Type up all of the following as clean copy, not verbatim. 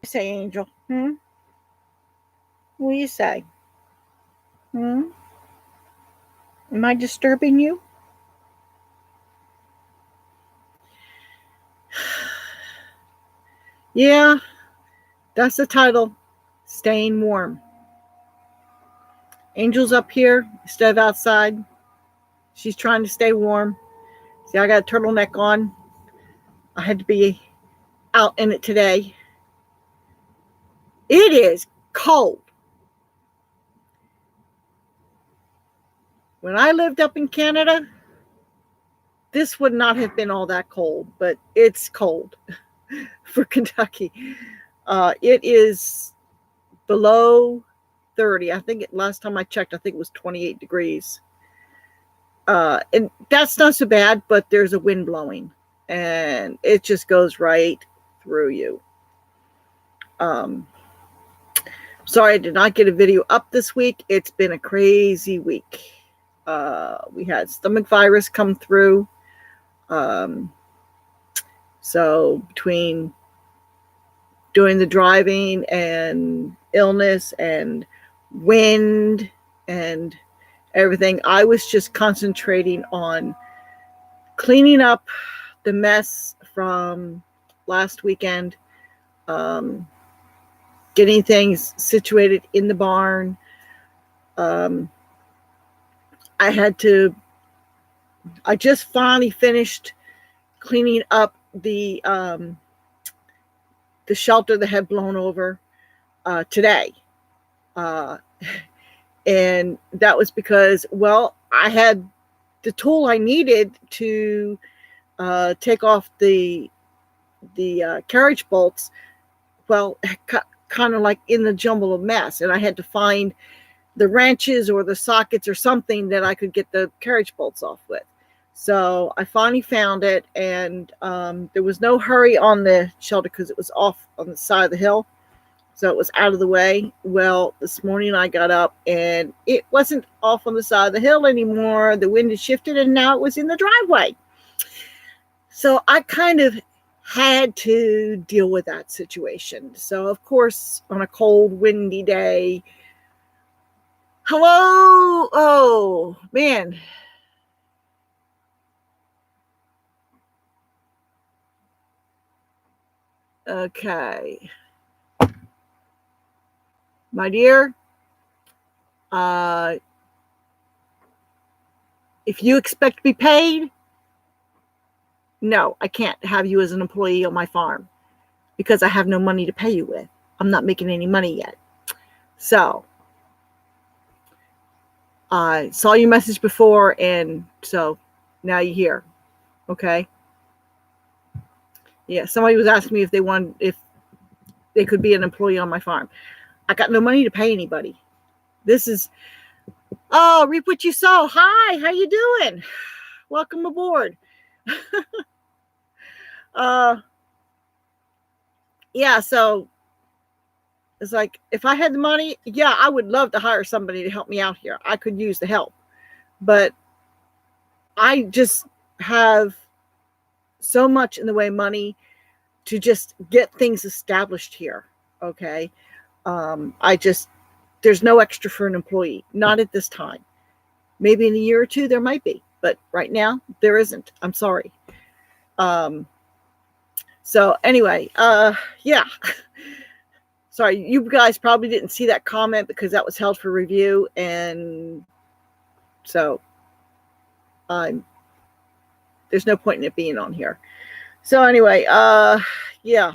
Say, Angel. What do you say? Hmm? Am I disturbing you? Yeah, that's the title. Staying warm. Angel's up here instead of outside. She's trying to stay warm. See, I got a turtleneck on. I had to be out in it today. It is cold. When I lived up in Canada, this would not have been all that cold, but it's cold for Kentucky. It is below 30. I think last time I checked, I think it was 28 degrees. And that's not so bad, but there's a wind blowing and it just goes right through you. Sorry, I did not get a video up this week. It's been a crazy week. We had stomach virus come through. So between doing the driving and illness and wind and everything, I was just concentrating on cleaning up the mess from last weekend, getting things situated in the barn. I just finally finished cleaning up the shelter that had blown over today. And that was because, well, I had the tool I needed to take off the carriage bolts, well, kind of like in the jumble of mess. And I had to find the wrenches or the sockets or something that I could get the carriage bolts off with. So I finally found it, and there was no hurry on the shelter because it was off on the side of the hill. So it was out of the way. Well, this morning I got up and it wasn't off on the side of the hill anymore. The wind had shifted and now it was in the driveway. So I kind of had to deal with that situation. So, of course, on a cold, windy day, hello. Oh, man. Okay. My dear, if you expect to be paid, no, I can't have you as an employee on my farm because I have no money to pay you with. I'm not making any money yet. So I saw your message before, and so now you're here. Okay. Yeah, somebody was asking me if they could be an employee on my farm. I got no money to pay anybody. This is, oh, reap what you sow. Hi, how you doing? Welcome aboard. Yeah, so it's like, if I had the money, yeah, I would love to hire somebody to help me out here. I could use the help. But I just have so much in the way of money to just get things established here. Okay. There's no extra for an employee. Not at this time. Maybe in a year or two there might be, but right now there isn't. I'm sorry. So anyway, yeah. Sorry, you guys probably didn't see that comment because that was held for review, and so there's no point in it being on here. So anyway, yeah.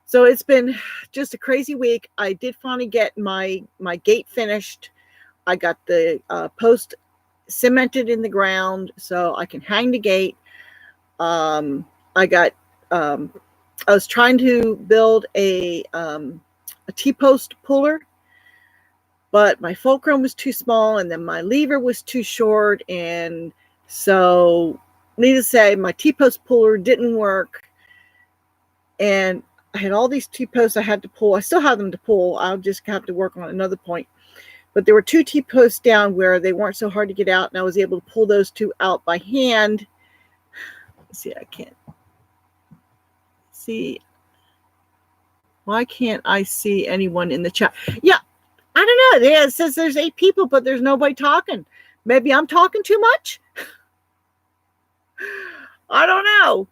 So it's been just a crazy week. I did finally get my gate finished. I got the post cemented in the ground so I can hang the gate. I was trying to build a T-post puller, but my fulcrum was too small and then my lever was too short. And so, needless to say, my T-post puller didn't work. And I had all these T-posts I had to pull. I still have them to pull. I'll just have to work on another point. But there were 2 T-posts down where they weren't so hard to get out, and I was able to pull those 2 out by hand. Let's see, I can't see. Why can't I see anyone in the chat? Yeah, I don't know. It says there's 8 people, but there's nobody talking. Maybe I'm talking too much. I don't know.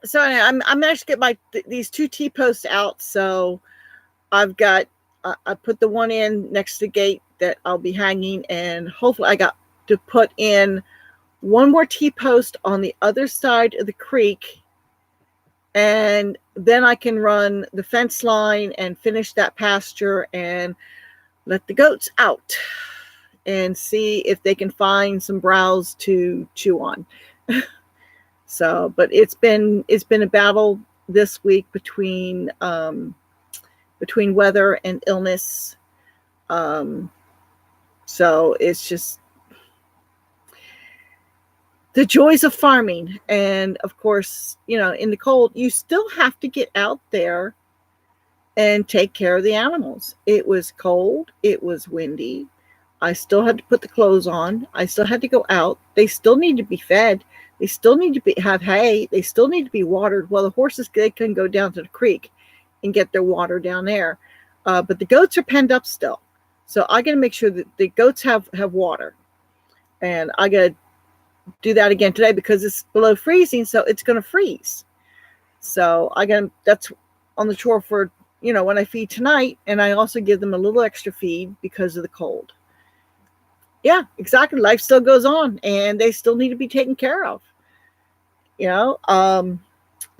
So I'm managed to get these 2 T-posts out. So I've got I put the one in next to the gate that I'll be hanging, and hopefully I got to put in one more T-post on the other side of the creek. And then I can run the fence line and finish that pasture and let the goats out and see if they can find some browse to chew on. So, but it's been a battle this week between weather and illness. So it's just the joys of farming. And of course, in the cold, you still have to get out there and take care of the animals. It was cold. It was windy. I still had to put the clothes on. I still had to go out. They still need to be fed. They still need to have hay. They still need to be watered. Well, the horses, they can go down to the creek and get their water down there. But the goats are penned up still. So I got to make sure that the goats have water. And I got to do that again today because it's below freezing, so it's going to freeze. So that's on the chore for when I feed tonight, and I also give them a little extra feed because of the cold. Yeah, exactly. Life still goes on, and they still need to be taken care of. The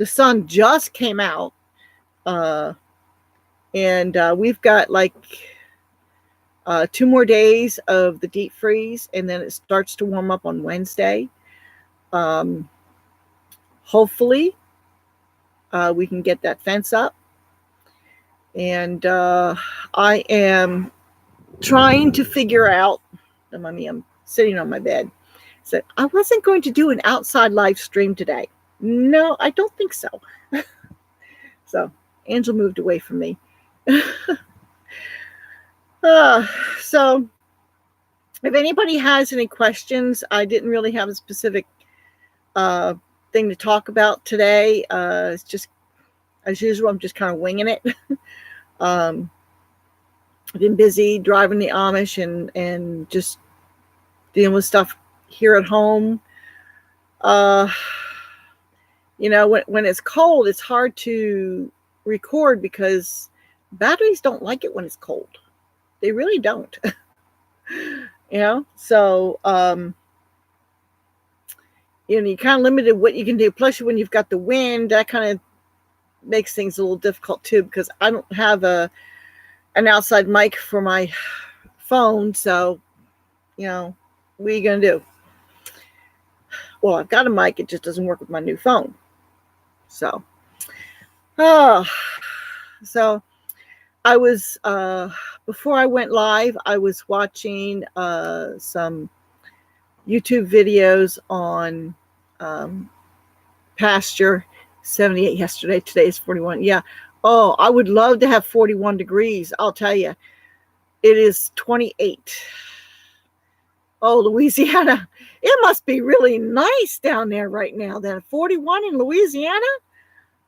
sun just came out, and we've got 2 more days of the deep freeze, and then it starts to warm up on Wednesday. Hopefully, we can get that fence up. And I am trying to figure out, I'm sitting on my bed. So I wasn't going to do an outside live stream today. No, I don't think so. So Angel moved away from me. So if anybody has any questions, I didn't really have a specific thing to talk about today. It's just, as usual, I'm just kind of winging it. I've been busy driving the Amish and just dealing with stuff here at home. When it's cold, it's hard to record because batteries don't like it when it's cold. They really don't. So you're kind of limited what you can do. Plus, when you've got the wind, that kind of makes things a little difficult too, because I don't have an outside mic for my phone. So, what are you going to do? Well, I've got a mic. It just doesn't work with my new phone. So, so I was, before I went live, I was watching some YouTube videos on pasture. 78 yesterday. Today is 41. Yeah. Oh, I would love to have 41 degrees. I'll tell you. It is 28. Oh, Louisiana. It must be really nice down there right now. Then 41 in Louisiana.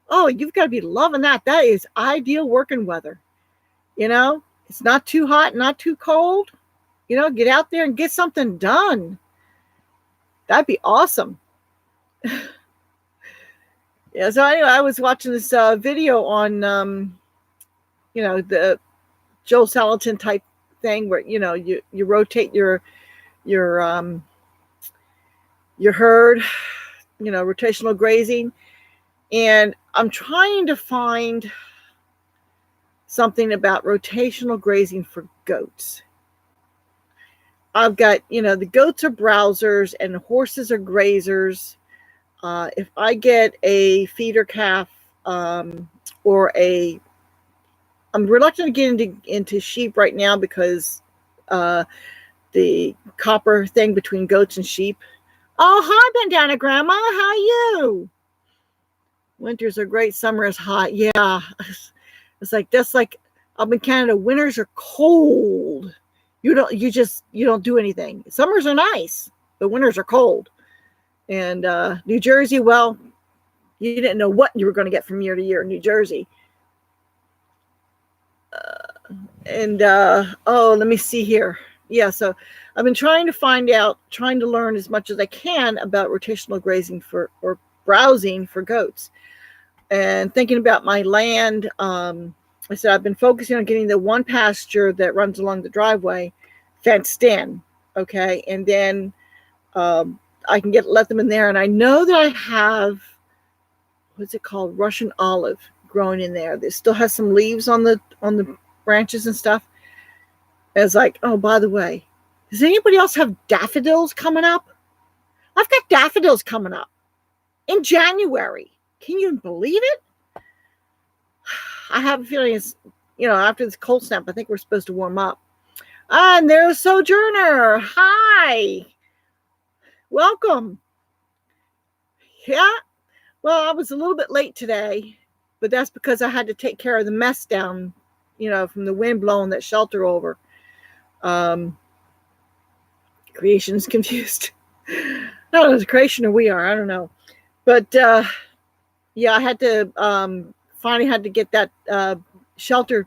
Oh, you've got to be loving that. That is ideal working weather. It's not too hot, not too cold. Get out there and get something done. That'd be awesome. Yeah, so anyway, I was watching this video on, the Joel Salatin type thing where, you rotate your herd, rotational grazing. And I'm trying to find something about rotational grazing for goats. I've got, the goats are browsers and the horses are grazers. If I get a feeder calf I'm reluctant to get into sheep right now because the copper thing between goats and sheep. Oh, hi, Bandana Grandma. How are you? Winters are great. Summer is hot. Yeah. It's like, that's like, up in Canada, winters are cold. You don't do anything. Summers are nice, but winters are cold. And New Jersey, well, you didn't know what you were going to get from year to year in New Jersey. And let me see here. Yeah, so I've been trying to learn as much as I can about rotational grazing or browsing for goats. And thinking about my land, I said I've been focusing on getting the one pasture that runs along the driveway fenced in, okay, and then I can let them in there. And I know that I have, what's it called, Russian olive growing in there. It still has some leaves on the branches and stuff. And it's like, oh, by the way, does anybody else have daffodils coming up? I've got daffodils coming up in January. Can you believe it? I have a feeling it's, after this cold snap, I think we're supposed to warm up. And there's Sojourner. Hi. Welcome. Yeah. Well, I was a little bit late today, but that's because I had to take care of the mess down, from the wind blowing that shelter over. Creation is confused. I don't know, is creation or we are. I don't know. But yeah, I had to finally had to get that shelter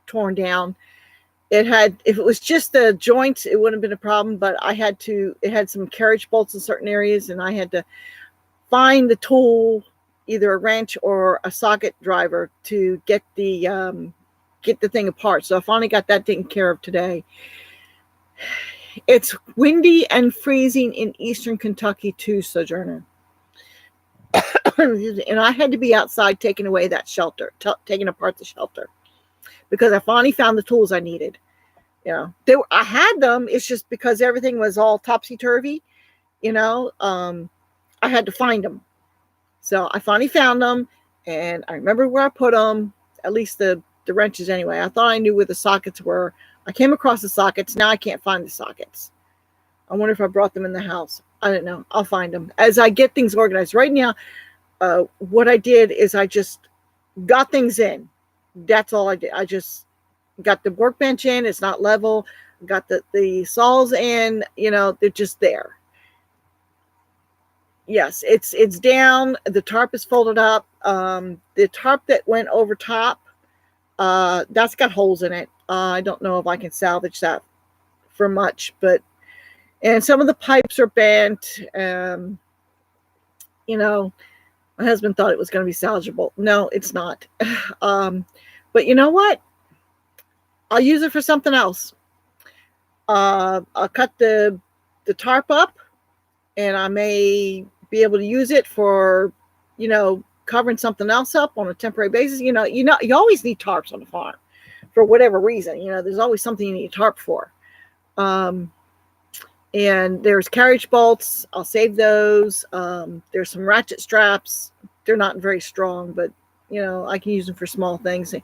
torn down. If it was just the joints, it wouldn't have been a problem, but it had some carriage bolts in certain areas, and I had to find the tool, either a wrench or a socket driver, to get the thing apart. So I finally got that taken care of today. It's windy and freezing in eastern Kentucky too, Sojourner. And I had to be outside taking away that shelter, taking apart the shelter, because I finally found the tools I needed. I had them. It's just because everything was all topsy-turvy, I had to find them. So I finally found them, and I remember where I put them, at least the wrenches anyway. I thought I knew where the sockets were. I came across the sockets. Now I can't find the sockets. I wonder if I brought them in the house. I don't know. I'll find them as I get things organized. Right now, what I did is I just got things in. That's all I did. I just got the workbench in. It's not level. Got the saws in. They're just there. Yes, it's down. The tarp is folded up. The tarp that went over top, that's got holes in it. I don't know if I can salvage that for much, and some of the pipes are bent. My husband thought it was going to be salvageable. No, it's not. But you know what? I'll use it for something else. I'll cut the tarp up, and I may be able to use it for, covering something else up on a temporary basis. You always need tarps on the farm for whatever reason. There's always something you need a tarp for. And there's carriage bolts. I'll save those. There's some ratchet straps. They're not very strong, but I can use them for small things.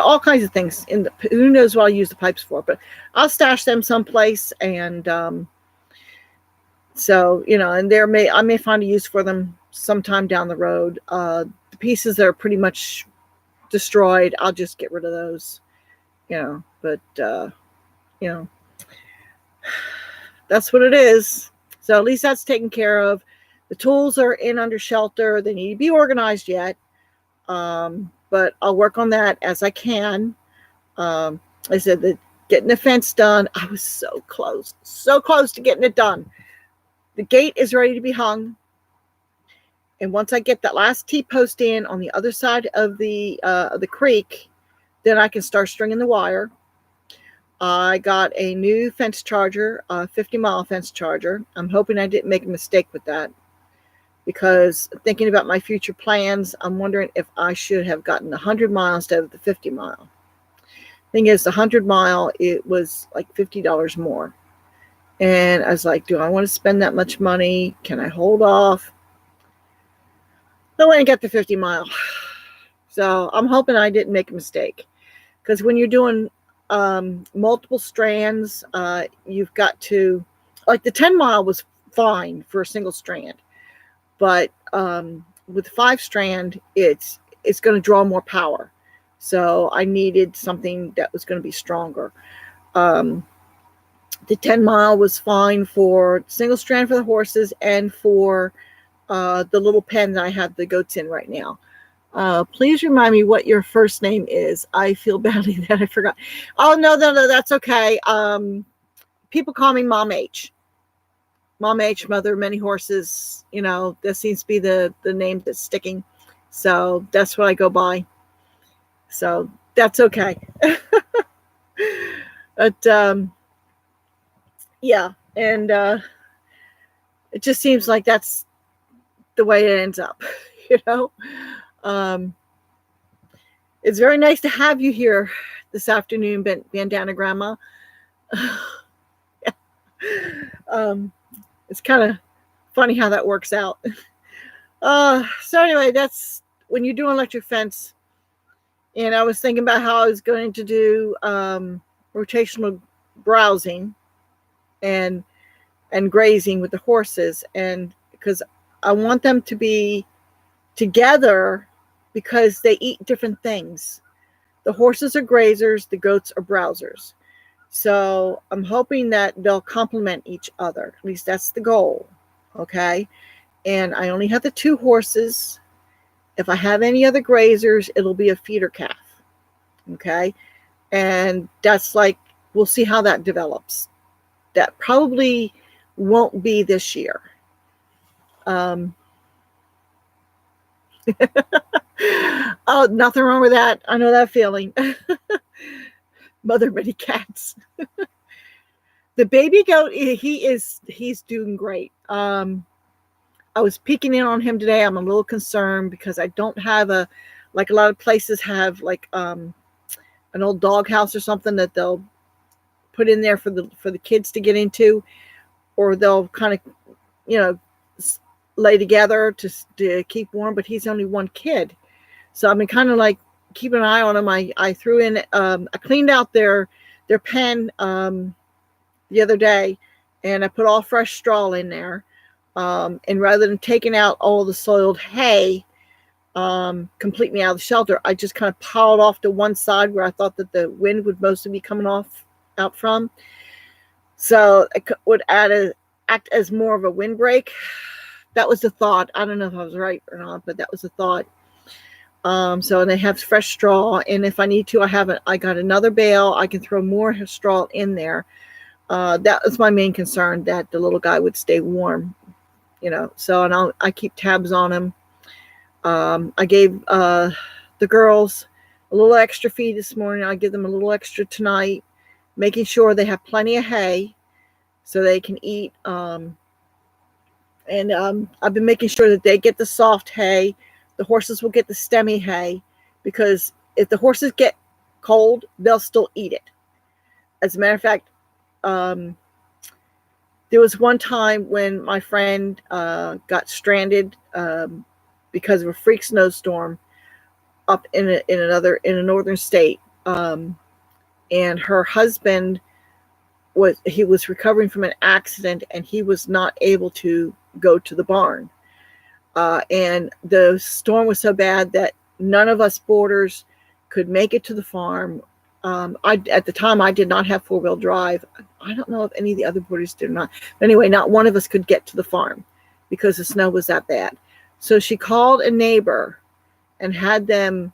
All kinds of things. Who knows what I'll use the pipes for? But I'll stash them someplace, and so and I may find a use for them sometime down the road. The pieces that are pretty much destroyed, I'll just get rid of those. But that's what it is. So at least that's taken care of. The tools are in under shelter. They need to be organized yet. But I'll work on that as I can. I said that getting the fence done, I was so close to getting it done. The gate is ready to be hung. And once I get that last T-post in on the other side of the creek, then I can start stringing the wire. I got a new fence charger, a 50-mile fence charger. I'm hoping I didn't make a mistake with that, because thinking about my future plans, I'm wondering if I should have gotten 100 miles instead of the 50-mile. Thing is, the 100-mile, it was like $50 more. And I was like, do I want to spend that much money? Can I hold off? I went and got the 50-mile. So I'm hoping I didn't make a mistake. Because when you're doing multiple strands, you've got to, like the 10-mile was fine for a single strand. But with 5-strand, it's going to draw more power. So I needed something that was going to be stronger. The 10-mile was fine for single strand for the horses and for the little pen that I have the goats in right now. Please remind me what your first name is. I feel badly that I forgot. Oh, no, that's okay. People call me Mom H. Mom H, mother of many horses. That seems to be the name that's sticking. So that's what I go by. So that's okay. But yeah, and it just seems like that's the way it ends up. It's very nice to have you here this afternoon, Bandana Grandma. It's kind of funny how that works out. So anyway, that's when you do electric fence. And I was thinking about how I was going to do rotational browsing and grazing with the horses, and because I want them to be together because they eat different things. The horses are grazers, the goats are browsers. So I'm hoping that they'll complement each other. At least that's the goal. Okay. And I only have the 2 horses. If I have any other grazers, it'll be a feeder calf. Okay. And that's like, we'll see how that develops. That probably won't be this year. Oh, nothing wrong with that. I know that feeling. Mother many cats. The baby goat, he's doing great. I was peeking in on him today. I'm a little concerned because I don't have like a lot of places have like an old dog house or something that they'll put in there for the kids to get into, or they'll kind of lay together to keep warm. But he's only one kid, so I've been kind of like keeping an eye on him. I threw in I cleaned out their pen the other day, and I put all fresh straw in there. And rather than taking out all the soiled hay completely out of the shelter, I just kind of piled off to one side where I thought that the wind would mostly be coming out from. So it would act as more of a windbreak. That was the thought. I don't know if I was right or not, but that was the thought. So they have fresh straw, and if I need to, I got another bale. I can throw more straw in there. That was my main concern, that the little guy would stay warm. So, and I keep tabs on him. I gave the girls a little extra feed this morning. I'll give them a little extra tonight, making sure they have plenty of hay so they can eat. And I've been making sure that they get the soft hay. The horses will get the stemmy hay, because if the horses get cold, they'll still eat it. As a matter of fact, there was one time when my friend got stranded because of a freak snowstorm up in a northern state, and her husband was recovering from an accident, and he was not able to go to the barn, and the storm was so bad that none of us boarders could make it to the farm. At the time, I did not have 4-wheel drive. I don't know if any of the other boarders did or not. But anyway, not one of us could get to the farm because the snow was that bad. So she called a neighbor and had them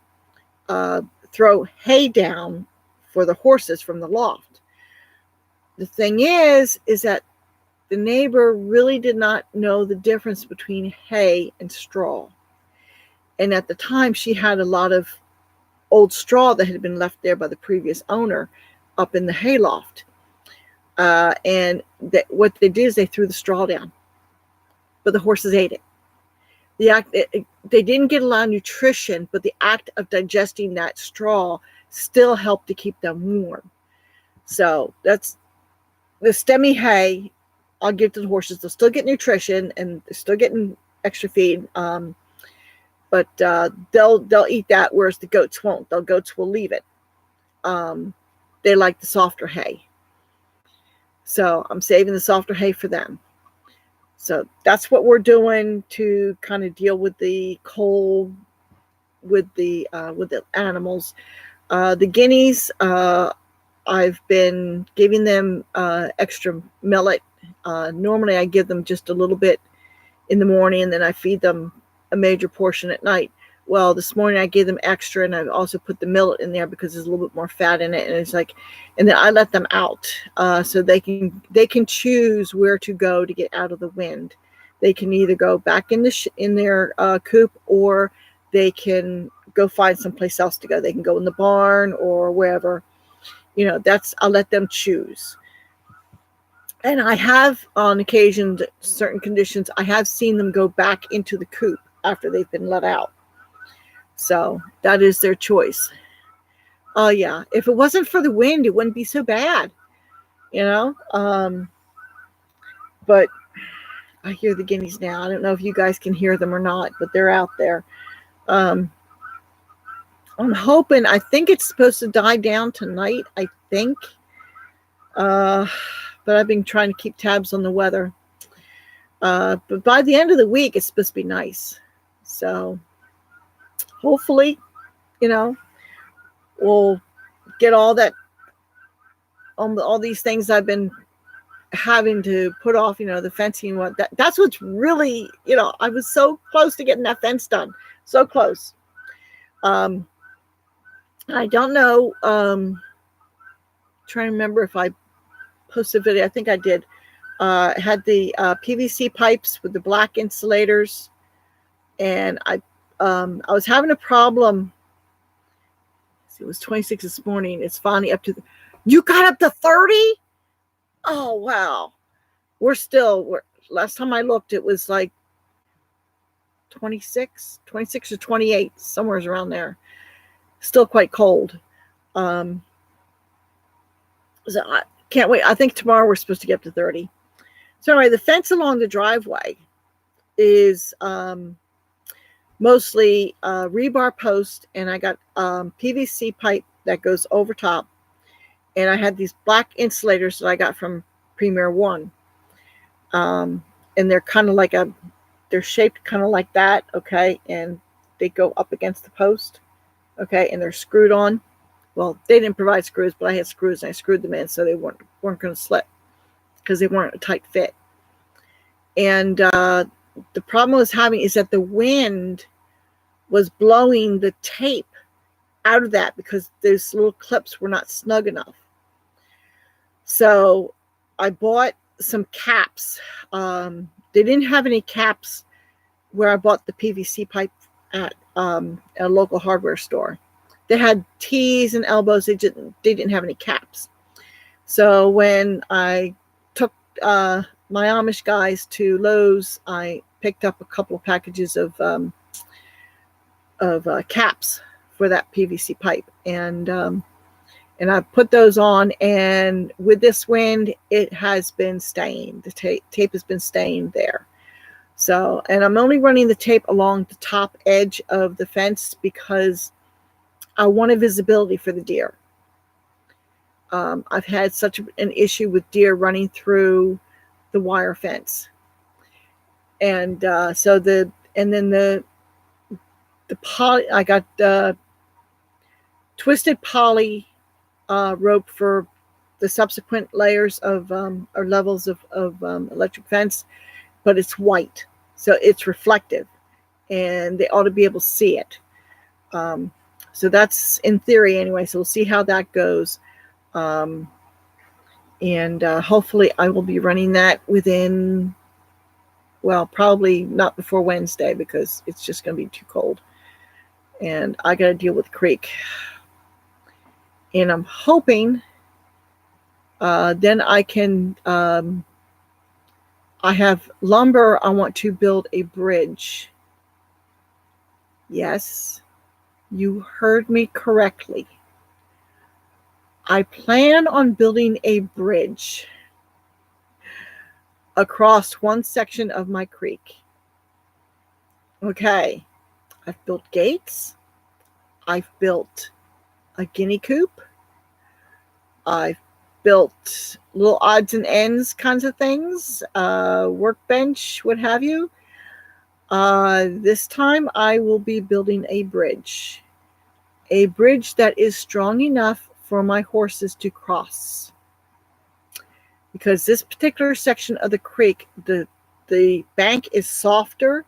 throw hay down for the horses from the loft. The thing is that the neighbor really did not know the difference between hay and straw. And at the time, she had a lot of old straw that had been left there by the previous owner up in the hayloft. And what they did is they threw the straw down, but the horses ate it. They didn't get a lot of nutrition, but the act of digesting that straw still helped to keep them warm. So that's the stemmy hay I'll give to the horses. They'll still get nutrition and they're still getting extra feed. But they'll eat that, whereas the goats won't. The goats will leave it. They like the softer hay. So I'm saving the softer hay for them. So that's what we're doing to kind of deal with the cold with the animals. The guineas, I've been giving them extra millet. Normally, I give them just a little bit in the morning, and then I feed them a major portion at night. Well, this morning I gave them extra, and I also put the millet in there because there's a little bit more fat in it, and it's like, and then I let them out so they can choose where to go to get out of the wind. They can either go back in in their coop, or they can go find someplace else to go. They can go in the barn or wherever. I'll let them choose. And I have, on occasion, certain conditions, I have seen them go back into the coop after they've been let out. So that is their choice. Oh, yeah. If it wasn't for the wind, it wouldn't be so bad, But I hear the guineas now. I don't know if you guys can hear them or not, but they're out there. I'm hoping, I think it's supposed to die down tonight, I think. But I've been trying to keep tabs on the weather. But by the end of the week, it's supposed to be nice. So hopefully, we'll get all that on all these things I've been having to put off, the fencing. That's what's really, I was so close to getting that fence done. So close. I don't know. Trying to remember if I posted a video. I think I did. Had the PVC pipes with the black insulators, and I was having a problem. It was 26 this morning. It's finally up to you got up to 30? Oh, wow. We're last time I looked, it was like 26 or 28, somewhere around there. Still quite cold. So I can't wait. I think tomorrow we're supposed to get up to 30. So anyway, the fence along the driveway is mostly rebar post, and I got PVC pipe that goes over top, and I had these black insulators that I got from Premier One, and they're kind of like they're shaped kind of like that, okay, and they go up against the post, okay, and they're screwed on. Well, they didn't provide screws, but I had screws, and I screwed them in so they weren't going to slip because they weren't a tight fit. And the problem I was having is that the wind was blowing the tape out of that because those little clips were not snug enough. So I bought some caps. They didn't have any caps where I bought the PVC pipe at a local hardware store. They had T's and elbows. They didn't have any caps. So when I took my Amish guys to Lowe's, I picked up a couple of packages of caps for that PVC pipe, and I put those on. And with this wind, it has been staying. The tape has been staying there. So, and I'm only running the tape along the top edge of the fence because I wanted visibility for the deer. I've had such an issue with deer running through the wire fence, and then the poly. I got the twisted poly rope for the subsequent layers of or levels of electric fence, but it's white, so it's reflective, and they ought to be able to see it. So that's in theory anyway. So we'll see how that goes. And hopefully I will be running that within, well, probably not before Wednesday because it's just going to be too cold. And I got to deal with the creek. And I'm hoping then I can, I have lumber. I want to build a bridge. Yes, you heard me correctly. I plan on building a bridge across one section of my creek. Okay, I've built gates. I've built a guinea coop. I've built little odds and ends kinds of things, workbench, what have you. This time I will be building a bridge that is strong enough for my horses to cross. Because this particular section of the creek, the bank is softer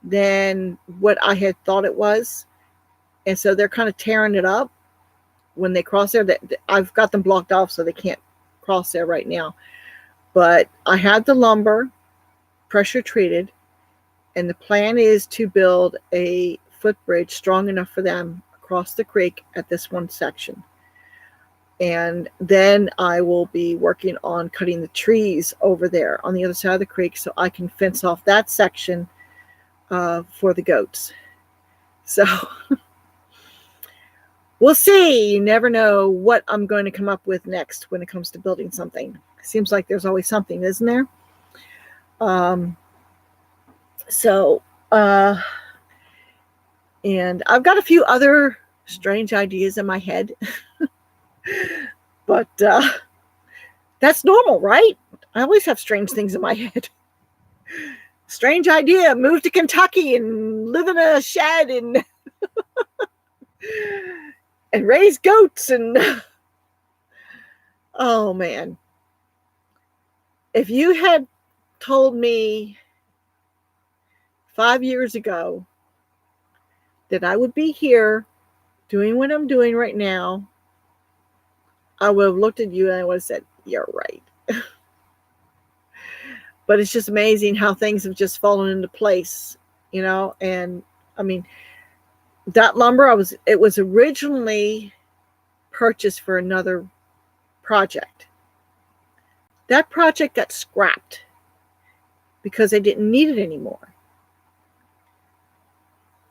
than what I had thought it was. And so they're kind of tearing it up when they cross there. I've got them blocked off so they can't cross there right now. But I had the lumber pressure treated, and the plan is to build a footbridge strong enough for them across the creek at this one section. And then I will be working on cutting the trees over there on the other side of the creek so I can fence off that section for the goats. So we'll see. You never know what I'm going to come up with next when it comes to building something. Seems like there's always something, isn't there? And I've got a few other strange ideas in my head. But that's normal, right? I always have strange things in my head. Strange idea, move to Kentucky and live in a shed and and raise goats and oh man. If you had told me 5 years ago that I would be here doing what I'm doing right now, I would have looked at you and I would have said, you're right. But it's just amazing how things have just fallen into place, you know. And I mean, that lumber, it was originally purchased for another project. That project got scrapped because they didn't need it anymore.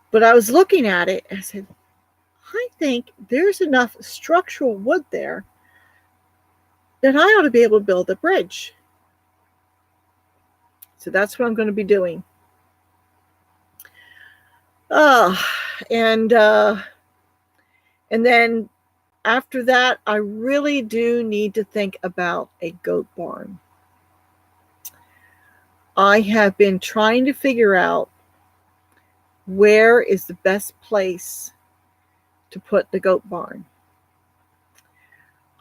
But I was looking at it and I said, I think there's enough structural wood there that I ought to be able to build a bridge. So that's what I'm going to be doing. And then after that, I really do need to think about a goat barn. I have been trying to figure out where is the best place to put the goat barn.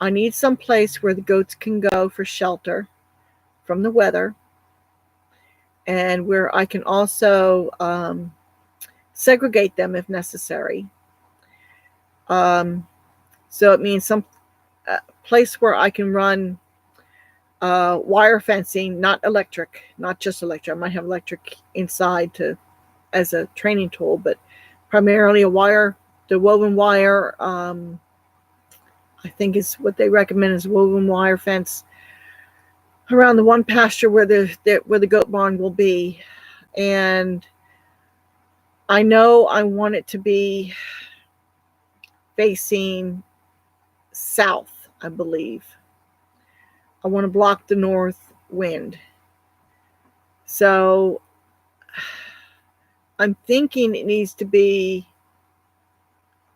I need some place where the goats can go for shelter from the weather, and where I can also segregate them if necessary. So it means some place where I can run wire fencing, not electric, not just electric. I might have electric inside as a training tool, but primarily a wire, the woven wire. I think is what they recommend is woven wire fence around the one pasture where the goat barn will be. And I know I want it to be facing south, I believe. I want to block the north wind. So I'm thinking it needs to be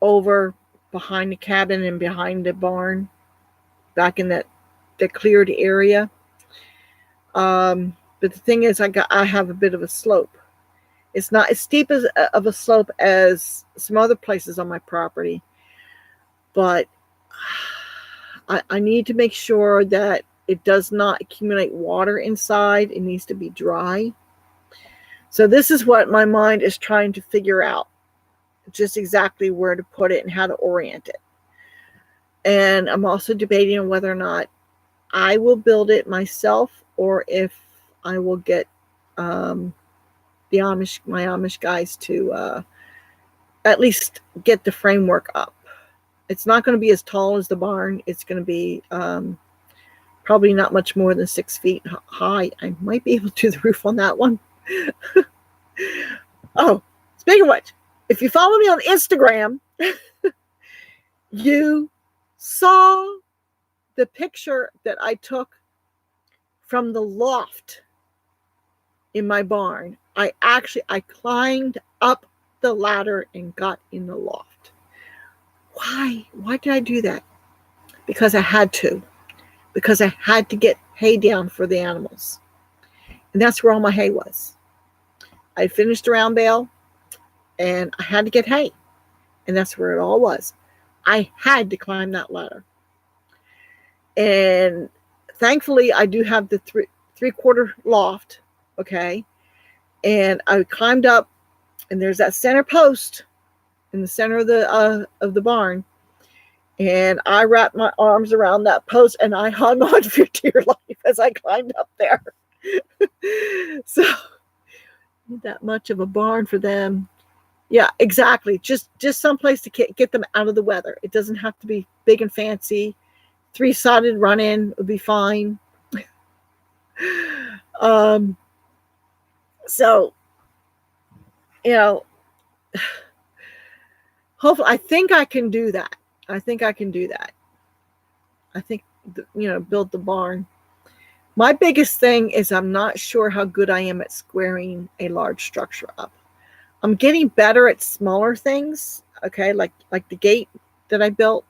over behind the cabin and behind the barn, back in the cleared area. But the thing is, I have a bit of a slope. It's not as steep of a slope as some other places on my property, but I need to make sure that it does not accumulate water inside. It needs to be dry. So this is what my mind is trying to figure out, just exactly where to put it and how to orient it. And I'm also debating on whether or not I will build it myself or if I will get my Amish guys to at least get the framework up. It's not going to be as tall as the barn. It's going to be probably not much more than 6 feet high. I might be able to do the roof on that one. Oh, speaking of which, if you follow me on Instagram, you saw the picture that I took from the loft in my barn. I climbed up the ladder and got in the loft. Why did I do that? Because I had to. because I had to get hay down for the animals. And that's where all my hay was. I finished the round bale and I had to get hay. And that's where it all was. I had to climb that ladder. And thankfully, I do have the three-quarter loft, okay? And I climbed up, and there's that center post in the center of the barn. And I wrapped my arms around that post, and I hung on for dear life as I climbed up there. So, that much of a barn for them. Yeah, exactly. Just someplace to get them out of the weather. It doesn't have to be big and fancy. 3-sided run-in would be fine. So, hopefully, I think I can do that. I think, build the barn. My biggest thing is I'm not sure how good I am at squaring a large structure up. I'm getting better at smaller things, okay, like the gate that I built.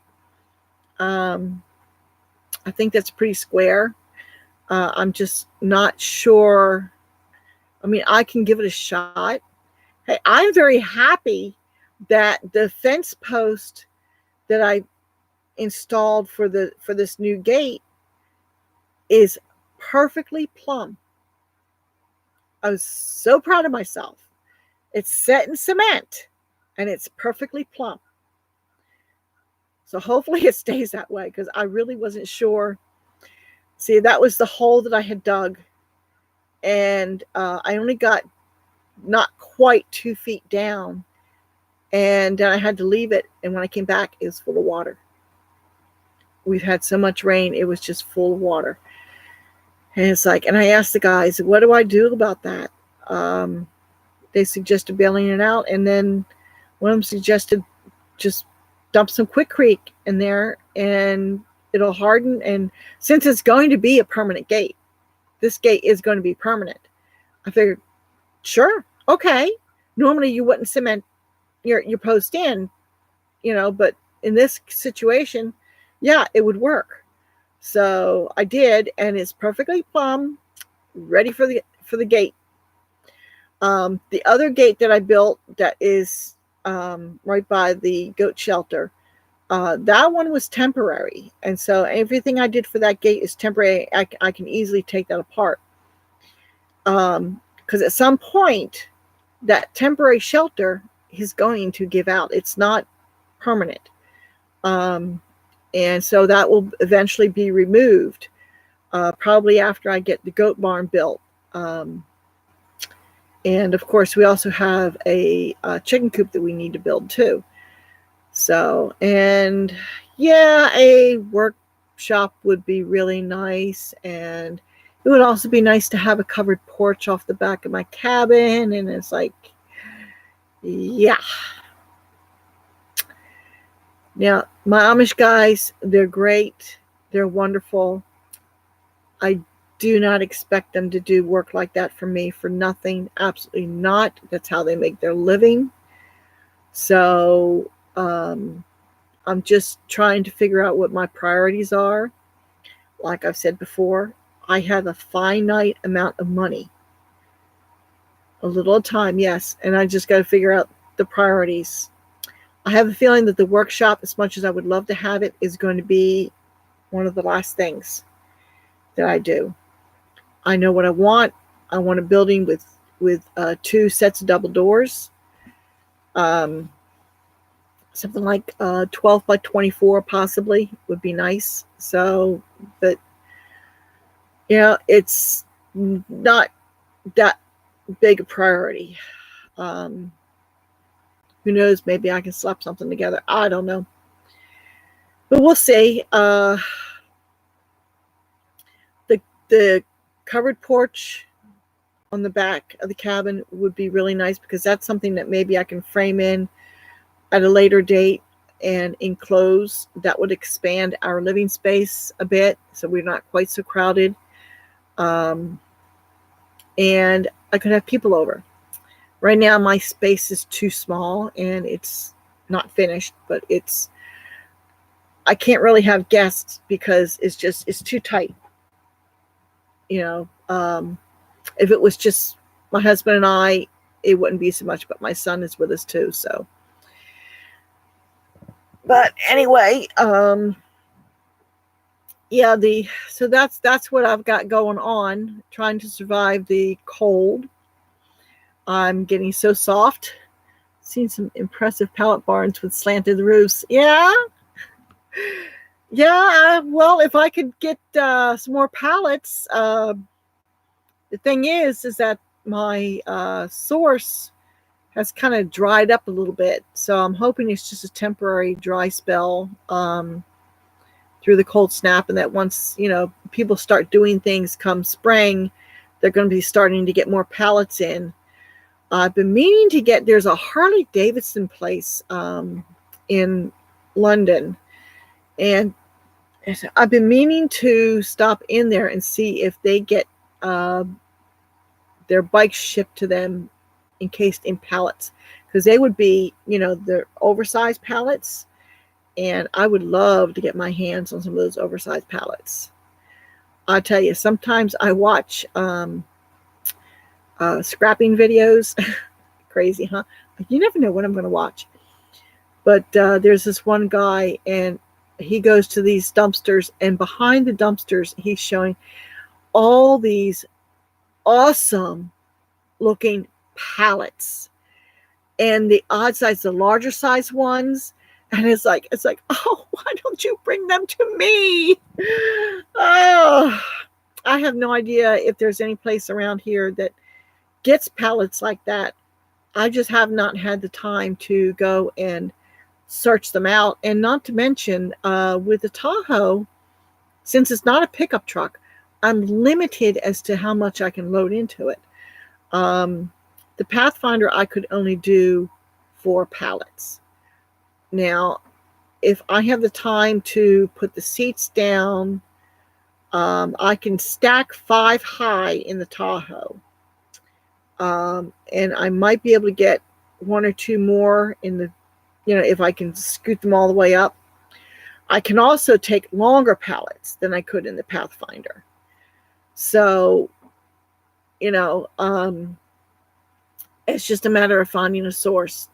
I think that's pretty square. I'm just not sure. I mean, I can give it a shot. Hey, I'm very happy that the fence post that I installed for this new gate is perfectly plumb. I was so proud of myself. It's set in cement and it's perfectly plumb. So hopefully it stays that way, because I really wasn't sure. See, that was the hole that I had dug, and I only got not quite 2 feet down, and then I had to leave it. And when I came back, it was full of water. We've had so much rain, it was just full of water. And it's like, and I asked the guys, what do I do about that? They suggested bailing it out, and then one of them suggested just dump some Quikrete in there and it'll harden. And since it's going to be a permanent gate, this gate is going to be permanent. I figured, sure, okay. Normally you wouldn't cement your post in, but in this situation, yeah, it would work. So I did, and it's perfectly plumb, ready for the gate. The other gate that I built that is right by the goat shelter, that one was temporary. And so everything I did for that gate is temporary. I can easily take that apart. Because at some point, that temporary shelter is going to give out. It's not permanent. And so that will eventually be removed, probably after I get the goat barn built. And of course, we also have a chicken coop that we need to build too. So, and yeah, a workshop would be really nice. And it would also be nice to have a covered porch off the back of my cabin. And it's like, yeah. Now, my Amish guys, they're great. They're wonderful. I do not expect them to do work like that for me for nothing. Absolutely not. That's how they make their living. So I'm just trying to figure out what my priorities are. Like I've said before, I have a finite amount of money. A little time, yes. And I just got to figure out the priorities. I have a feeling that the workshop, as much as I would love to have it, is going to be one of the last things that I do. I know what I want. I want a building with 2 sets of double doors. Something like 12 by 24 possibly would be nice. So, but it's not that big a priority. Who knows? Maybe I can slap something together. I don't know. But we'll see. The covered porch on the back of the cabin would be really nice, because that's something that maybe I can frame in at a later date and enclose. That would expand our living space a bit, so we're not quite so crowded. And I could have people over. Right now, my space is too small, and it's not finished, but it's I can't really have guests because it's too tight. If it was just my husband and I, it wouldn't be so much, but my son is with us too. So, but anyway, yeah, so that's what I've got going on, trying to survive the cold. I'm getting so soft. Seen some impressive pallet barns with slanted roofs. Yeah. Yeah, well, if I could get some more pallets, the thing is that my source has kind of dried up a little bit. So I'm hoping it's just a temporary dry spell through the cold snap, and that once, people start doing things come spring, they're going to be starting to get more pallets in. I've been meaning to get, there's a Harley Davidson place in London, and I've been meaning to stop in there and see if they get their bikes shipped to them encased in pallets, because they would be, they're oversized pallets, and I would love to get my hands on some of those oversized pallets. I tell you, sometimes I watch scrapping videos. Crazy, huh? You never know what I'm going to watch. But there's this one guy, and he goes to these dumpsters, and behind the dumpsters, he's showing all these awesome looking pallets, and the odd size, the larger size ones. And it's like, oh, why don't you bring them to me? Oh, I have no idea if there's any place around here that gets pallets like that. I just have not had the time to go and search them out. And not to mention, with the Tahoe, since it's not a pickup truck, I'm limited as to how much I can load into it. The Pathfinder, I could only do 4 pallets. Now, if I have the time to put the seats down, I can stack 5 high in the Tahoe. And I might be able to get 1 or 2 more in the, if I can scoot them all the way up. I can also take longer pallets than I could in the Pathfinder. So, it's just a matter of finding a source.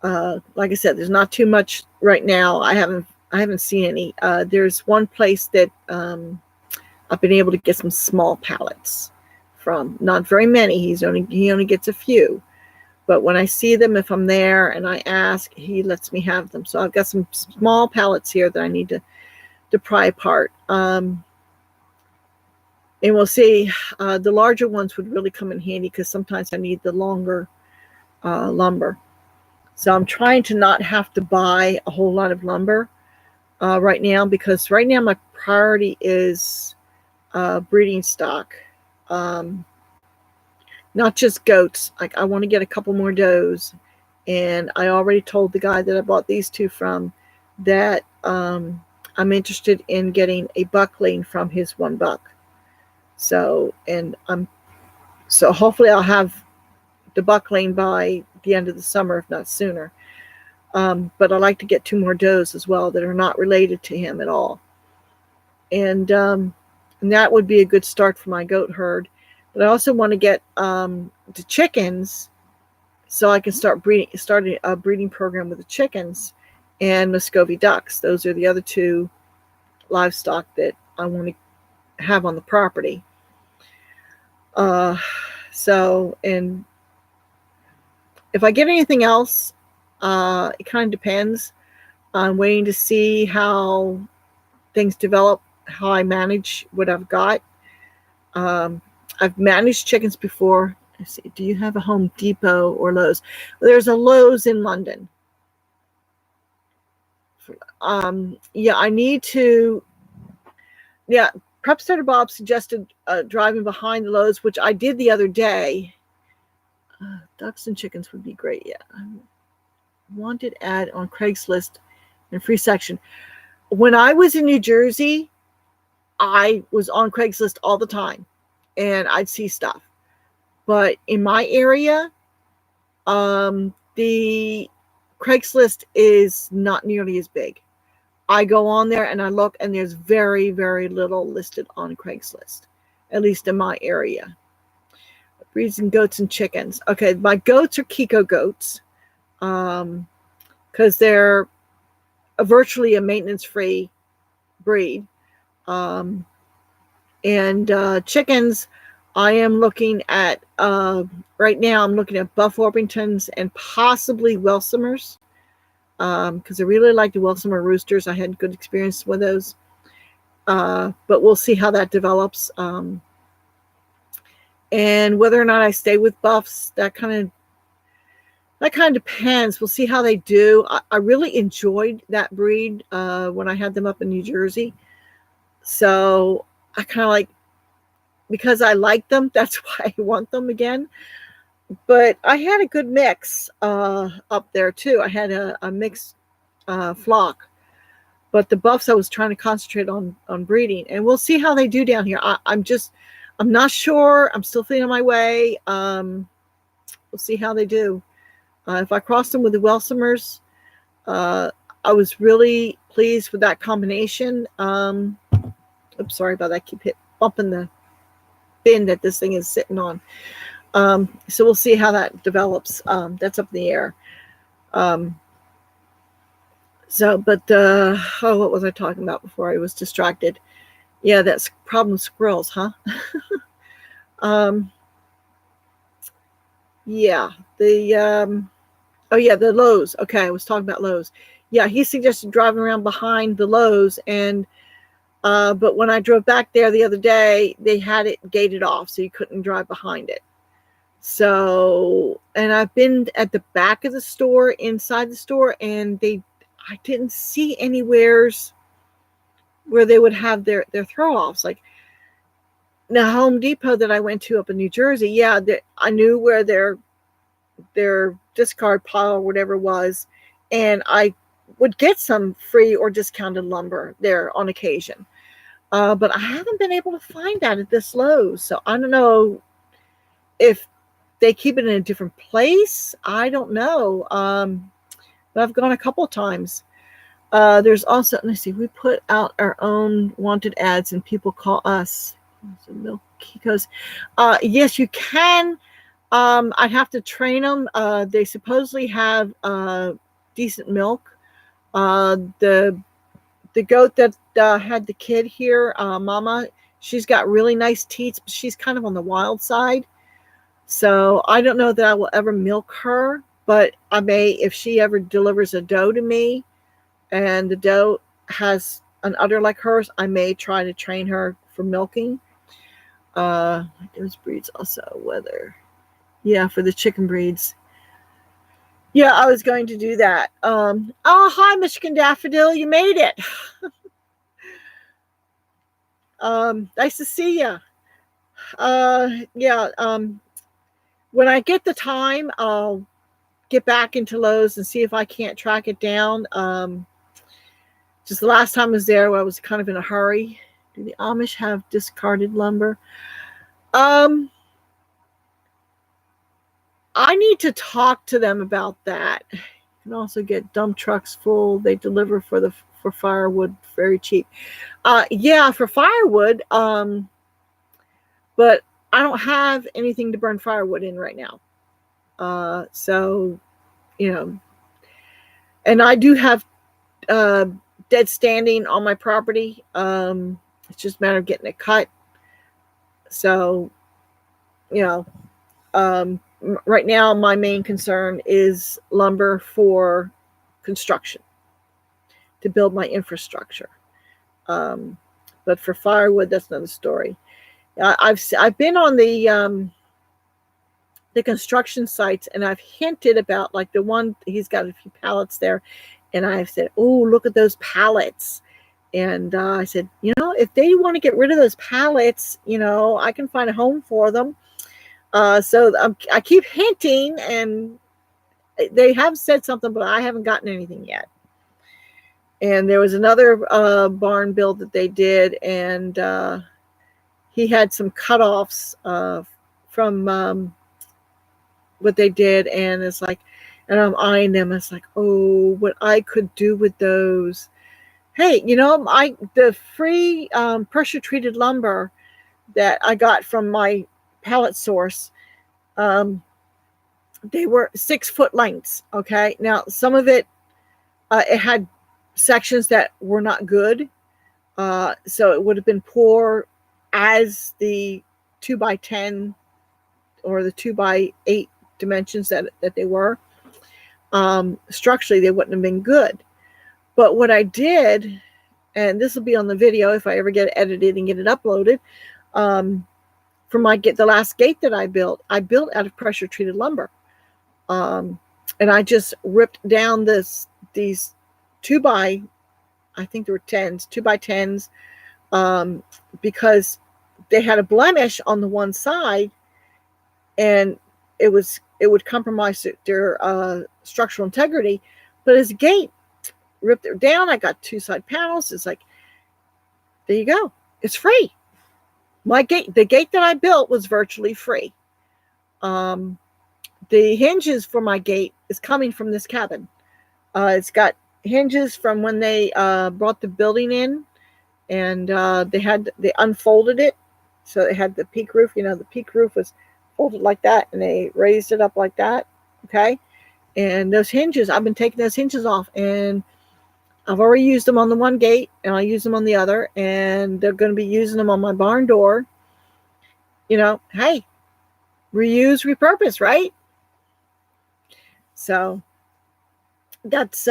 Like I said, there's not too much right now. I haven't seen any. There's one place that I've been able to get some small pallets from. Not very many. He only gets a few. But when I see them, if I'm there and I ask, he lets me have them. So I've got some small pallets here that I need to pry apart. And we'll see. The larger ones would really come in handy, because sometimes I need the longer lumber. So I'm trying to not have to buy a whole lot of lumber right now, because right now my priority is breeding stock. Not just goats. Like, I want to get a couple more does. And I already told the guy that I bought these 2 from that I'm interested in getting a buckling from his 1 buck. So hopefully I'll have the buckling by the end of the summer, if not sooner. But I like to get 2 more does as well that are not related to him at all. And that would be a good start for my goat herd. But I also want to get the chickens, so I can start a breeding program with the chickens and Muscovy ducks. Those are the other 2 livestock that I want to have on the property. And if I get anything else, it kind of depends. I'm waiting to see how things develop, how I manage what I've got. I've managed chickens before. Let's see, do you have a Home Depot or Lowe's? There's a Lowe's in London. I need to. Yeah, Prep Starter Bob suggested driving behind the Lowe's, which I did the other day. Ducks and chickens would be great. Yeah, wanted ad on Craigslist and free section. When I was in New Jersey, I was on Craigslist all the time, and I'd see stuff. But in my area, the Craigslist is not nearly as big. I go on there and I look, and there's very, very little listed on Craigslist, at least in my area. Breeds and goats and chickens. Okay, my goats are Kiko goats, because they're virtually a maintenance-free breed. And chickens, I am looking at, right now, I'm looking at Buff Orpingtons and possibly Welsumers, because I really like the Welsumer roosters. I had good experience with those. But we'll see how that develops. And whether or not I stay with Buffs, that kind of depends. We'll see how they do. I really enjoyed that breed when I had them up in New Jersey. So I kind of like, because I like them, that's why I want them again. But I had a good mix up there too. I had a mixed flock. But the Buffs, I was trying to concentrate on breeding. And we'll see how they do down here. I'm not sure. I'm still feeling my way. We'll see how they do. If I cross them with the Welsumers, I was really pleased with that combination. Oops, sorry about that. I keep bumping the bin that this thing is sitting on. So we'll see how that develops. That's up in the air. What was I talking about before I was distracted? Yeah, that's problem squirrels, huh? Yeah, the Lowe's. Okay, I was talking about Lowe's. Yeah, he suggested driving around behind the Lowe's, and but when I drove back there the other day, they had it gated off, so you couldn't drive behind it. So, and I've been at the back of the store, inside the store, and I didn't see anywheres where they would have their throw-offs. Like the Home Depot that I went to up in New Jersey, yeah, I knew where their discard pile or whatever was, and I would get some free or discounted lumber there on occasion. But I haven't been able to find that at this Lowe's. So I don't know if they keep it in a different place. I don't know. But I've gone a couple of times. There's also, let's see, we put out our own wanted ads and people call us. Milk Kikos. Yes, you can. I'd have to train them. They supposedly have decent milk. The goat that had the kid here, Mama, she's got really nice teats, but she's kind of on the wild side. So I don't know that I will ever milk her, but I may, if she ever delivers a doe to me and the doe has an udder like hers, I may try to train her for milking. Those breeds also, whether, yeah, for the chicken breeds. Yeah, I was going to do that. Oh, hi, Michigan Daffodil. You made it. Nice to see you. When I get the time, I'll get back into Lowe's and see if I can't track it down. Just the last time I was there, I was kind of in a hurry. Do the Amish have discarded lumber? I need to talk to them about that. You can also get dump trucks full. They deliver for firewood very cheap. Yeah, for firewood. But I don't have anything to burn firewood in right now. So, and I do have dead standing on my property. It's just a matter of getting it cut. So, right now my main concern is lumber for construction, to build my infrastructure. But for firewood, that's another story. I've been on the construction sites, and I've hinted about, like, the one, he's got a few pallets there, and I've said, oh, look at those pallets. And I said, if they want to get rid of those pallets, I can find a home for them. So I keep hinting, and they have said something, but I haven't gotten anything yet. And there was another barn build that they did, and he had some cutoffs from what they did, and it's like, and I'm eyeing them. It's like, oh, what I could do with those. hey, the free pressure treated lumber that I got from my pallet source, they were 6 foot lengths. Okay, now some of it, it had sections that were not good, so it would have been poor as the 2x10 or the 2x8 dimensions that they were. Structurally, they wouldn't have been good. But what I did, and this will be on the video if I ever get it edited and get it uploaded, for the last gate that I built out of pressure treated lumber. And I just ripped down these 2x, I think there were 10s, 2x10s, because they had a blemish on the one side, and it would compromise their structural integrity. But as a gate, ripped it down. I got 2 side panels. It's like, there you go. It's free. The gate that I built was virtually free. The hinges for my gate is coming from this cabin. It's got hinges from when they brought the building in, and they unfolded it, so they had the peak roof. The peak roof was folded like that, and they raised it up like that. Okay, and those hinges, I've been taking those hinges off, and I've already used them on the one gate, and I'll use them on the other, and they're going to be using them on my barn door. Hey, reuse, repurpose, right? So that's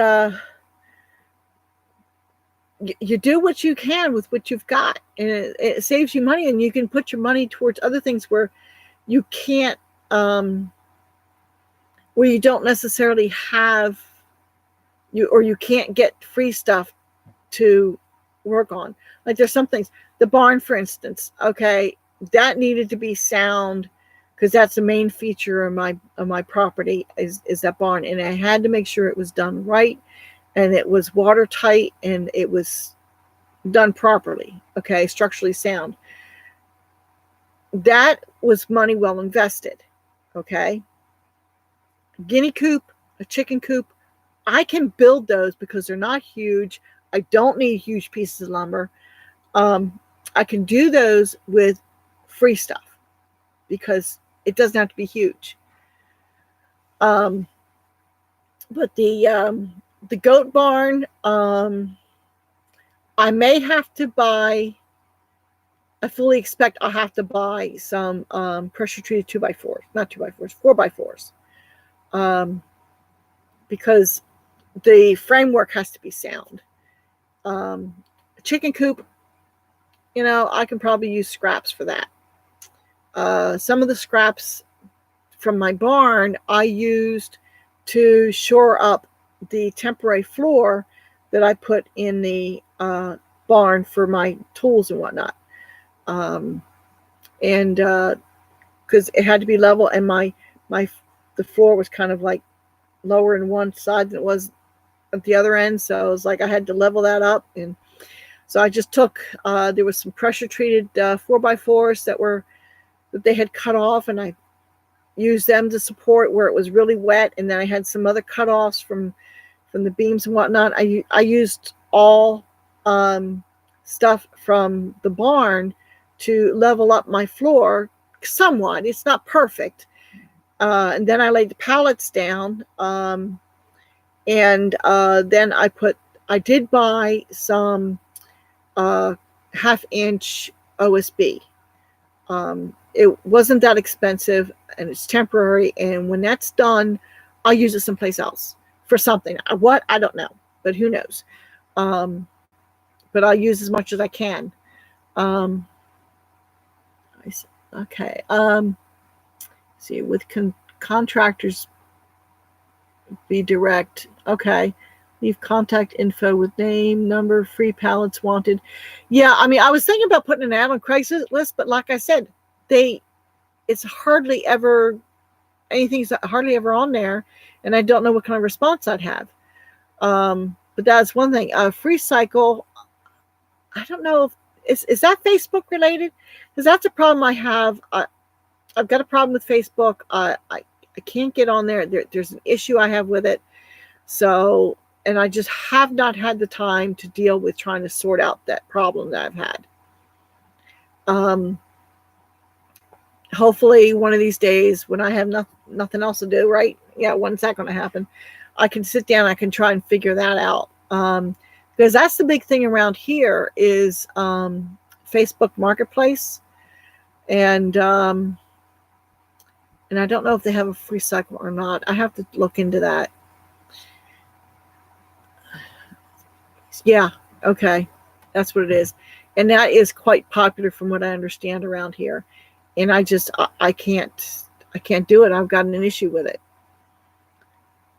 you do what you can with what you've got, and it saves you money, and you can put your money towards other things where you can't, where you don't necessarily have or you can't get free stuff to work on. Like there's some things, the barn, for instance, okay, that needed to be sound, because that's the main feature of my property is that barn, and I had to make sure it was done right, and it was watertight, and it was done properly, okay, structurally sound. That was money well invested, okay. Guinea coop, a chicken coop, I can build those because they're not huge. I don't need huge pieces of lumber. I can do those with free stuff because it doesn't have to be huge. But the goat barn, I may have to buy. I fully expect I'll have to buy some pressure treated 2x4s, not 2x4s, 4x4s, because the framework has to be sound. Chicken coop, I can probably use scraps for that. Some of the scraps from my barn I used to shore up the temporary floor that I put in the barn for my tools and whatnot. And because it had to be level, and the floor was kind of like lower in one side than it was at the other end, so it was like I had to level that up. And so I just took there was some pressure treated 4x4s that they had cut off, and I used them to support where it was really wet, and then I had some other cutoffs from the beams and whatnot. I used all stuff from the barn to level up my floor somewhat. It's not perfect. And then I laid the pallets down, and then I did buy some 1/2-inch OSB. It wasn't that expensive, and it's temporary, and when that's done, I'll use it someplace else for something. What? I don't know, but who knows? But I'll use as much as I can. Okay. See, with contractors, be direct. Okay. Leave contact info with name, number, free pallets wanted. Yeah, I mean, I was thinking about putting an ad on Craigslist, but like I said, it's hardly ever, anything's hardly ever on there, and I don't know what kind of response I'd have. But that's one thing. Free cycle, I don't know if is that Facebook related? Because that's a problem I have. I've got a problem with Facebook. I can't get on there. There's an issue I have with it. So And I just have not had the time to deal with trying to sort out that problem that I've had. Hopefully one of these days when I have nothing else to do, right? Yeah, when's that going to happen? I can sit down, I can try and figure that out. Because that's the big thing around here is Facebook Marketplace. And I don't know if they have a free cycle or not. I have to look into that. Yeah, okay. That's what it is. And that is quite popular from what I understand around here. And I can't do it. I've got an issue with it.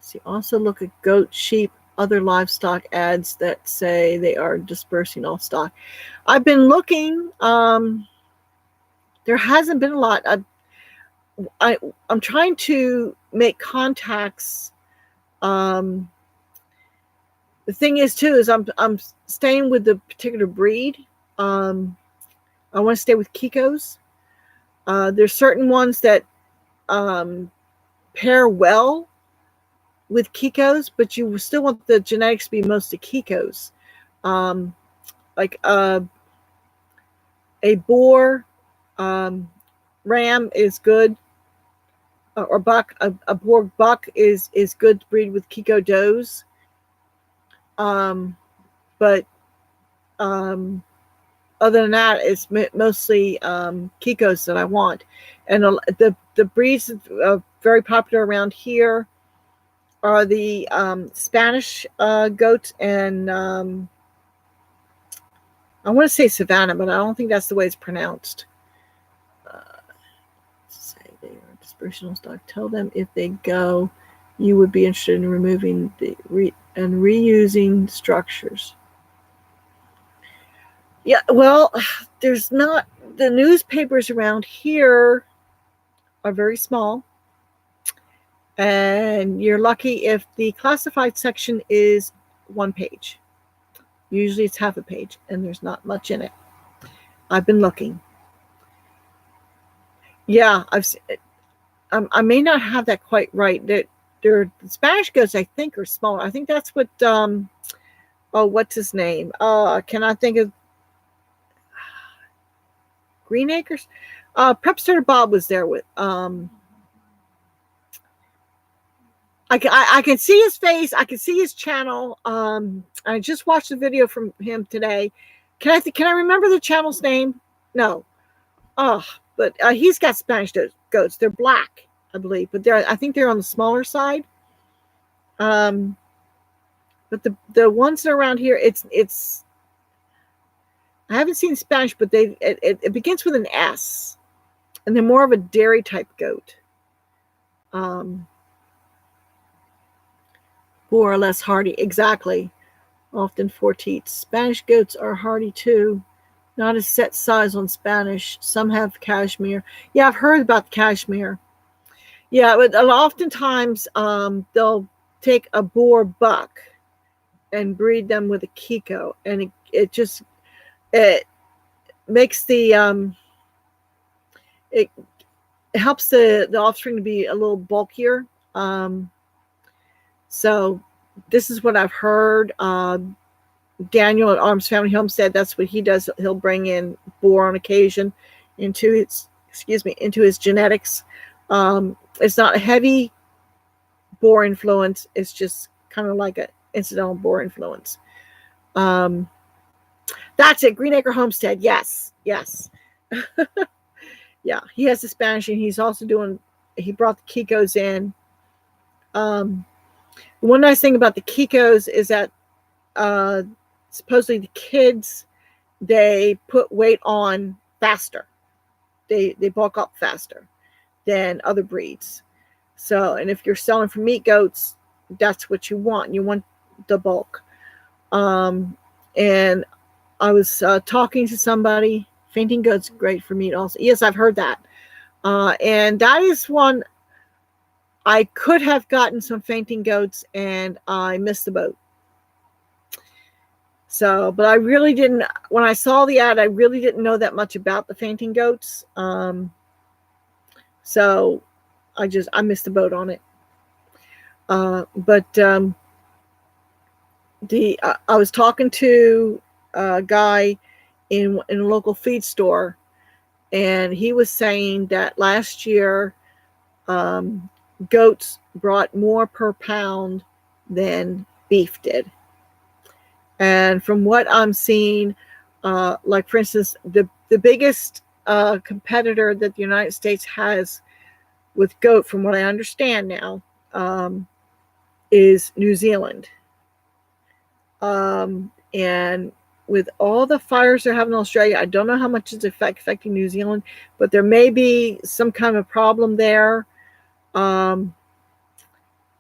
See, also look at goat, sheep, other livestock ads that say they are dispersing all stock. I've been looking. There hasn't been a lot. I'm trying to make contacts. The thing is too is I'm staying with the particular breed. I want to stay with Kikos. There's certain ones that pair well with Kikos, but you still want the genetics to be mostly Kikos. Like a boar ram is good, or buck. A boar buck is good to breed with Kiko does. But other than that, it's mostly Kikos that I want. And the breeds very popular around here are the Spanish goats, and I want to say Savannah, but I don't think that's the way it's pronounced. Say they are dispersional stock. Tell them if they go, you would be interested in removing and reusing structures. Yeah, well, there's not, the newspapers around here are very small. And you're lucky if the classified section is one page. Usually it's half a page, and there's not much in it. I've been looking. Yeah, I may not have that quite right. The Spanish goats, I think, are smaller. I think that's what. What's his name? Can I think of Green Acres? Prep Starter Bob was there with. I can see his face. I can see his channel. I just watched a video from him today. Can I remember the channel's name? No. But he's got Spanish goats. They're black, I believe, but I think they're on the smaller side. But the ones that are around here, it's. I haven't seen Spanish, but it begins with an S, and they're more of a dairy type goat. More or less hardy, exactly. Often 4 teats. Spanish goats are hardy too. Not a set size on Spanish. Some have cashmere. Yeah, I've heard about cashmere. Yeah, but oftentimes they'll take a boar buck and breed them with a Kiko, and it just makes the it helps the offspring to be a little bulkier. So this is what I've heard. Daniel at Arms Family Homestead, that's what he does. He'll bring in boar on occasion into his genetics. It's not a heavy boar influence. It's just kind of like an incidental boar influence. That's it. Green Acre Homestead. Yes. Yeah, he has the Spanish, and he's also he brought the Kikos in. One nice thing about the Kikos is that supposedly the kids, they put weight on faster. They bulk up faster than other breeds. So, and if you're selling for meat goats, that's what you want. You want the bulk. And I was talking to somebody. Fainting goats great for meat also. Yes, I've heard that. And that is one. I could have gotten some fainting goats, and I missed the boat. So, but I really didn't, when I saw the ad, I really didn't know that much about the fainting goats. So I missed the boat on it. But I was talking to a guy in a local feed store, and he was saying that last year goats brought more per pound than beef did. And from what I'm seeing, like for instance, the biggest competitor that the United States has with goat, from what I understand now, is New Zealand. And with all the fires they're having in Australia, I don't know how much it's affecting New Zealand, but there may be some kind of problem there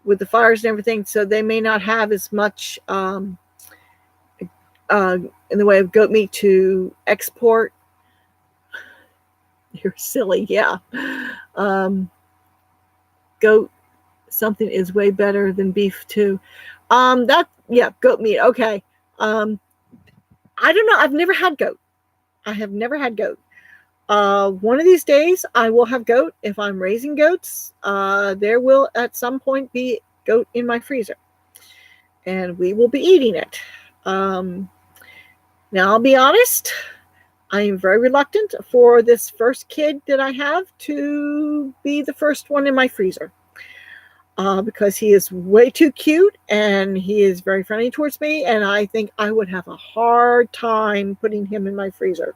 with the fires and everything. So they may not have as much in the way of goat meat to export. You're silly, yeah. Goat something is way better than beef too. Goat meat. Okay. I don't know. I've never had goat. I have never had goat. One of these days I will have goat. If I'm raising goats, there will at some point be goat in my freezer, and we will be eating it. Now I'll be honest. I am very reluctant for this first kid that I have to be the first one in my freezer. Because he is way too cute and he is very friendly towards me, and I think I would have a hard time putting him in my freezer.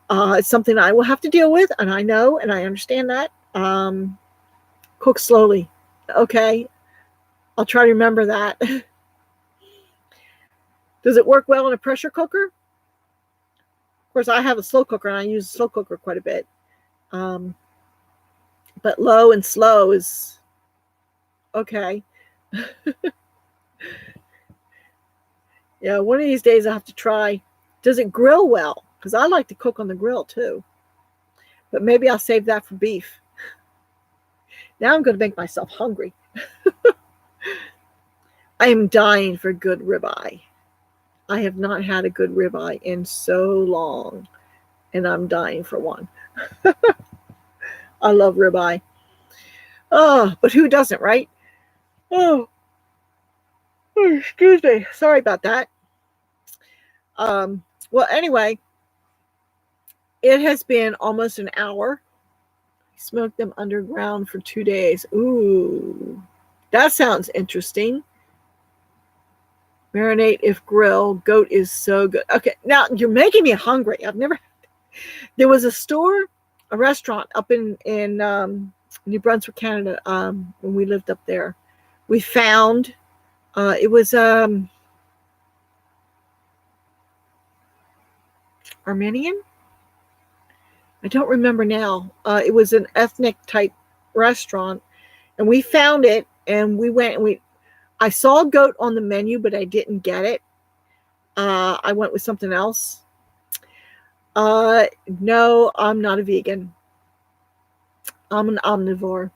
It's something I will have to deal with, and I know and I understand that. Cook slowly. Okay, I'll try to remember that. Does it work well in a pressure cooker? Of course, I have a slow cooker and I use a slow cooker quite a bit. But low and slow is okay. Yeah, one of these days I'll have to try. Does it grill well? Because I like to cook on the grill too. But maybe I'll save that for beef. Now I'm going to make myself hungry. I am dying for good ribeye. I have not had a good ribeye in so long, and I'm dying for one. I love ribeye. Oh, but who doesn't, right? Oh, excuse me. Sorry about that. Well, anyway, it has been almost an hour. I smoked them underground for 2 days. Ooh, that sounds interesting. Marinate if grill. Goat is so good. Okay, now you're making me hungry. There was a restaurant up in New Brunswick, Canada, when we lived up there. We found it was Armenian. I don't remember now. It was an ethnic type restaurant, and we found it, and we went and I saw goat on the menu, but I didn't get it. I went with something else. No, I'm not a vegan. I'm an omnivore.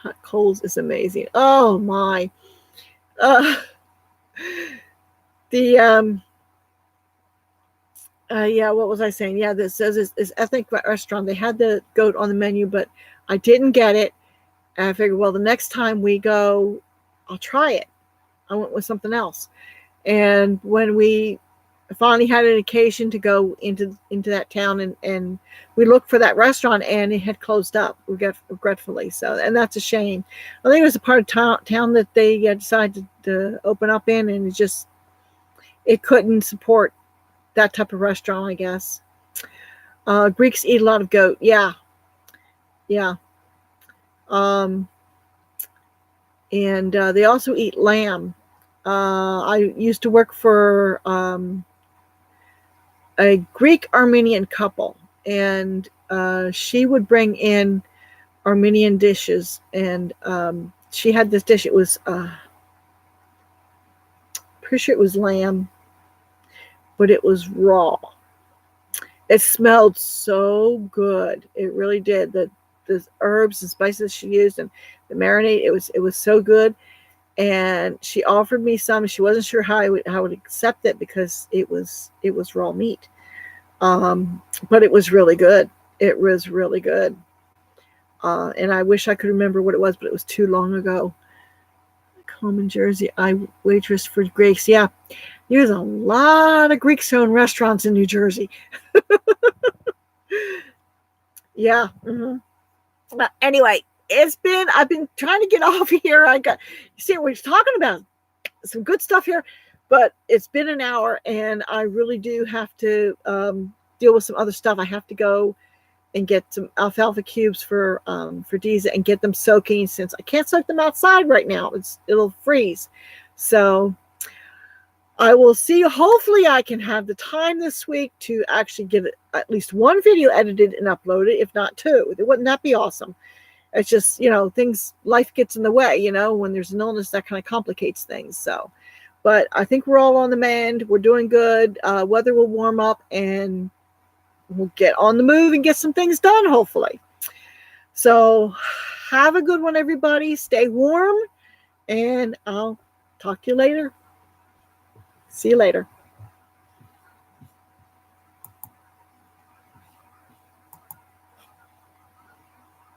Hot coals is amazing. Oh my. What was I saying? Yeah, this says this ethnic restaurant. They had the goat on the menu, but I didn't get it. And I figured, well, the next time we go, I'll try it. I went with something else. And when we finally had an occasion to go into that town, and we looked for that restaurant, and it had closed up, regretfully. So, and that's a shame. I think it was a part of town that they decided to open up in, and it couldn't support that type of restaurant, I guess. Greeks eat a lot of goat. Yeah. And they also eat lamb. I used to work for a Greek Armenian couple, and she would bring in Armenian dishes, and she had this dish. It was pretty sure it was lamb, but it was raw. It smelled so good. It really did. The herbs and spices she used and the marinade, it was so good. And she offered me some. She wasn't sure how I would accept it because it was raw meat. But it was really good. It was really good. And I wish I could remember what it was, but it was too long ago. Home in Jersey, I waitress for Greeks. Yeah, there's a lot of Greek-owned restaurants in New Jersey. Yeah. Mm-hmm. But anyway, I've been trying to get off here. You see, we're talking about some good stuff here, but it's been an hour and I really do have to deal with some other stuff. I have to go and get some alfalfa cubes for Deeza and get them soaking, since I can't soak them outside right now. It'll freeze. So I will see. Hopefully I can have the time this week to actually get at least one video edited and uploaded, if not two. Wouldn't that be awesome? It's just, life gets in the way, when there's an illness that kind of complicates things. So, but I think we're all on the mend. We're doing good. Weather will warm up and we'll get on the move and get some things done, hopefully. So have a good one, everybody. Stay warm, and I'll talk to you later. See you later.